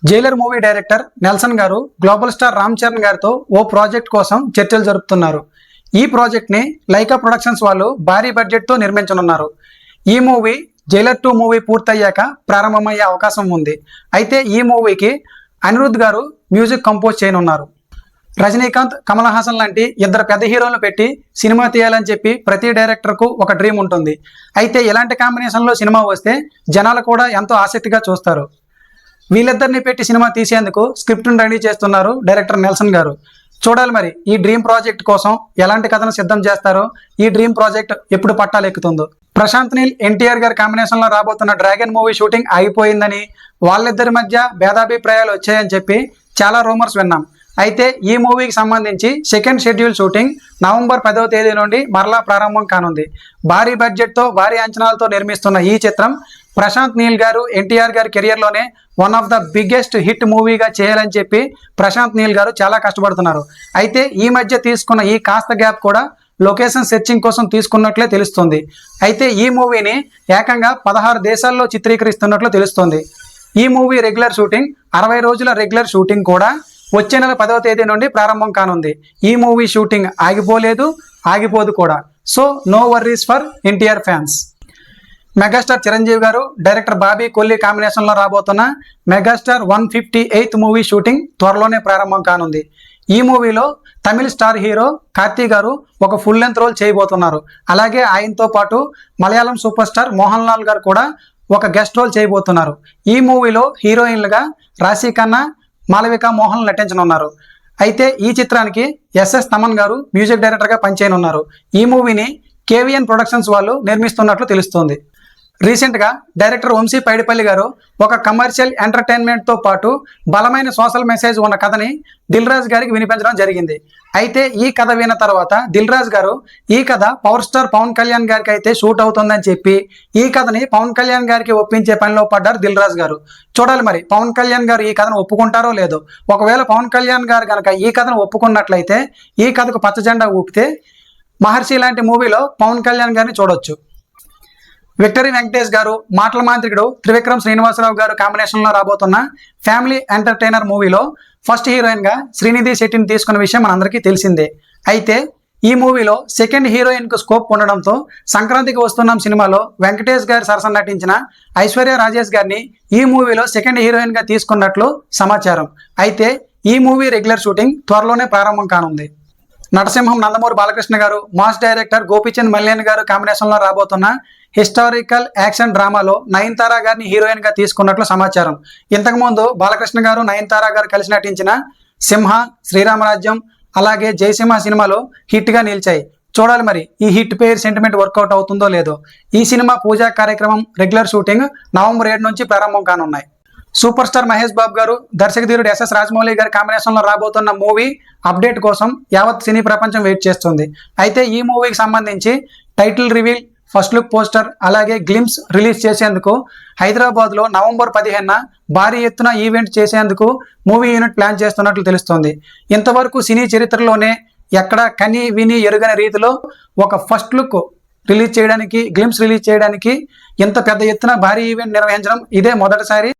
Jailer movie director Nelson గారు global star Ram Charan గారితో ఓ project కోసం చర్చలు జరుపుతున్నారు. ఈ ప్రాజెక్ట్ ని లైకా ప్రొడక్షన్స్ వాళ్ళు భారీ బడ్జెట్ తో నిర్మించనున్నారు. ఈ మూవీ జైలర్ 2 మూవీ పూర్తయ్యాక ప్రారంభమయ్యే అవకాశం ఉంది. అయితే ఈ మూవీకి అనిరుద్ధ్ గారు మ్యూజిక్ కంపోజ్ చేయనున్నారు. రజనీకాంత్, కమల్ హాసన్ లాంటి ఇద్దరు పెద్ద హీరోలను పెట్టి సినిమా తీయాలని చెప్పి ప్రతి డైరెక్టర్కు ఒక డ్రీమ్ ఉంటుంది. అయితే ఇలాంటి కాంబినేషన్లో సినిమా వస్తే జనాలు కూడా ఎంతో ఆసక్తిగా చూస్తారు. వీళ్ళిద్దరిని పెట్టి సినిమా తీసేందుకు స్క్రిప్ట్ను రెడీ చేస్తున్నారు డైరెక్టర్ నెల్సన్ గారు. చూడాలి మరి ఈ డ్రీమ్ ప్రాజెక్ట్ కోసం ఎలాంటి కథను సిద్ధం చేస్తారో, ఈ డ్రీమ్ ప్రాజెక్ట్ ఎప్పుడు పట్టాలు ఎక్కుతుందో. ప్రశాంత్ నీల్, ఎన్టీఆర్ గారి కాంబినేషన్లో రాబోతున్న డ్రాగన్ మూవీ షూటింగ్ ఆగిపోయిందని, వాళ్ళిద్దరి మధ్య భేదాభిప్రాయాలు వచ్చాయని చెప్పి చాలా రూమర్స్ విన్నాం. అయితే ఈ మూవీకి సంబంధించి సెకండ్ షెడ్యూల్ షూటింగ్ నవంబర్ 10వ తేదీ నుండి మరలా ప్రారంభం కానుంది. భారీ బడ్జెట్తో, భారీ అంచనాలతో నిర్మిస్తున్న ఈ చిత్రం ప్రశాంత్ నీల్ గారు, ఎన్టీఆర్ గారి కెరియర్లోనే one of the biggest hit మూవీగా చేయాలని చెప్పి ప్రశాంత్ నీల్ గారు చాలా కష్టపడుతున్నారు. అయితే ఈ మధ్య తీసుకున్న ఈ కాస్త గ్యాప్ కూడా లొకేషన్ సెర్చింగ్ కోసం తీసుకున్నట్లే తెలుస్తుంది. అయితే ఈ మూవీని ఏకంగా 16 దేశాల్లో చిత్రీకరిస్తున్నట్లు తెలుస్తుంది. ఈ మూవీ రెగ్యులర్ షూటింగ్ 60 రోజుల రెగ్యులర్ షూటింగ్ కూడా వచ్చే నెల 10వ తేదీ నుండి ప్రారంభం కానుంది. ఈ మూవీ షూటింగ్ ఆగిపోలేదు, ఆగిపోదు కూడా. So no worries for NTR fans. Megastar Chiranjeevi garu, director Bobby Kolli కాంబినేషన్లో రాబోతున్న మెగాస్టార్ 158th మూవీ షూటింగ్ త్వరలోనే ప్రారంభం కానుంది. ఈ మూవీలో తమిళ స్టార్ హీరో కార్తీ గారు ఒక ఫుల్ లెంత్ రోల్ చేయబోతున్నారు. అలాగే ఆయనతో పాటు మలయాళం సూపర్ స్టార్ మోహన్ లాల్ గారు కూడా ఒక గెస్ట్ రోల్ చేయబోతున్నారు. ఈ మూవీలో హీరోయిన్లుగా రాశి ఖన్నా, మాలవిక మోహన్ నటించనున్నారు. అయితే ఈ చిత్రానికి ఎస్ఎస్ తమన్ గారు మ్యూజిక్ డైరెక్టర్గా పనిచేయనున్నారు. ఈ మూవీని కేవీఎన్ ప్రొడక్షన్స్ వాళ్ళు నిర్మిస్తున్నట్లు తెలుస్తోంది. రీసెంట్గా డైరెక్టర్ వంశీ పైడిపల్లి గారు ఒక కమర్షియల్ ఎంటర్టైన్మెంట్తో పాటు బలమైన సోషల్ మెసేజ్ ఉన్న కథని దిల్ రాజు గారికి వినిపించడం జరిగింది. అయితే ఈ కథ విన్న తర్వాత దిల్ రాజు గారు ఈ కథ పవర్ స్టార్ పవన్ కళ్యాణ్ గారికి అయితే షూట్ అవుతుందని చెప్పి ఈ కథని పవన్ కళ్యాణ్ గారికి ఒప్పించే పనిలో పడ్డారు దిల్ రాజు గారు. చూడాలి మరి పవన్ కళ్యాణ్ గారు ఈ కథను ఒప్పుకుంటారో లేదో. ఒకవేళ పవన్ కళ్యాణ్ గారు కనుక ఈ కథను ఒప్పుకున్నట్లయితే, ఈ కథకు పచ్చజెండా ఊపితే మహర్షి లాంటి మూవీలో పవన్ కళ్యాణ్ గారిని చూడొచ్చు. విక్టరీ వెంకటేష్ గారు, మాటల మాంత్రికుడు త్రివిక్రమ్ శ్రీనివాసరావు గారు కాంబినేషన్లో రాబోతున్న ఫ్యామిలీ ఎంటర్టైనర్ మూవీలో ఫస్ట్ హీరోయిన్గా శ్రీనిధి శెట్టిని తీసుకున్న విషయం మనందరికీ తెలిసిందే. అయితే ఈ మూవీలో సెకండ్ హీరోయిన్కు స్కోప్ ఉండడంతో సంక్రాంతికి వస్తున్నాం సినిమాలో వెంకటేష్ గారి సరసన నటించిన ఐశ్వర్య రాజేష్ గారిని ఈ మూవీలో సెకండ్ హీరోయిన్గా తీసుకున్నట్లు సమాచారం. అయితే ఈ మూవీ రెగ్యులర్ షూటింగ్ త్వరలోనే ప్రారంభం కానుంది. నటసింహం నందమూరి బాలకృష్ణ గారు, మాస్ డైరెక్టర్ గోపీచంద్ మల్లేన్ గారు కాంబినేషన్లో రాబోతున్న హిస్టారికల్ యాక్షన్ డ్రామాలో నయనతార గారిని హీరోయిన్గా తీసుకున్నట్లు సమాచారం. ఇంతకుముందు బాలకృష్ణ గారు, నయనతార గారు కలిసి నటించిన సింహ, శ్రీరామరాజ్యం, అలాగే జయసింహ సినిమాలు హిట్గా నిలిచాయి. చూడాలి మరి ఈ హిట్ పేర్ సెంటిమెంట్ వర్కౌట్ అవుతుందో లేదో. ఈ సినిమా పూజా కార్యక్రమం రెగ్యులర్ షూటింగ్ నవంబర్ 7 నుంచి ప్రారంభం కానున్నాయి. సూపర్ స్టార్ మహేష్ బాబు గారు, దర్శకధీరుడు ఎస్ఎస్ రాజమౌళి గారి కాంబినేషన్లో రాబోతున్న మూవీ అప్డేట్ కోసం యావత్ సినీ ప్రపంచం వెయిట్ చేస్తుంది. అయితే ఈ మూవీకి సంబంధించి title reveal, first look poster, అలాగే గ్లిమ్స్ రిలీజ్ చేసేందుకు హైదరాబాద్లో నవంబర్ 15న భారీ ఎత్తున ఈవెంట్ చేసేందుకు మూవీ యూనిట్ ప్లాన్ చేస్తున్నట్లు తెలుస్తోంది. ఇంతవరకు సినీ చరిత్రలోనే ఎక్కడ కని విని ఎరుగని రీతిలో ఒక ఫస్ట్ లుక్ రిలీజ్ చేయడానికి, గ్లిమ్స్ రిలీజ్ చేయడానికి ఇంత పెద్ద ఎత్తున భారీ ఈవెంట్ నిర్వహించడం ఇదే మొదటిసారి.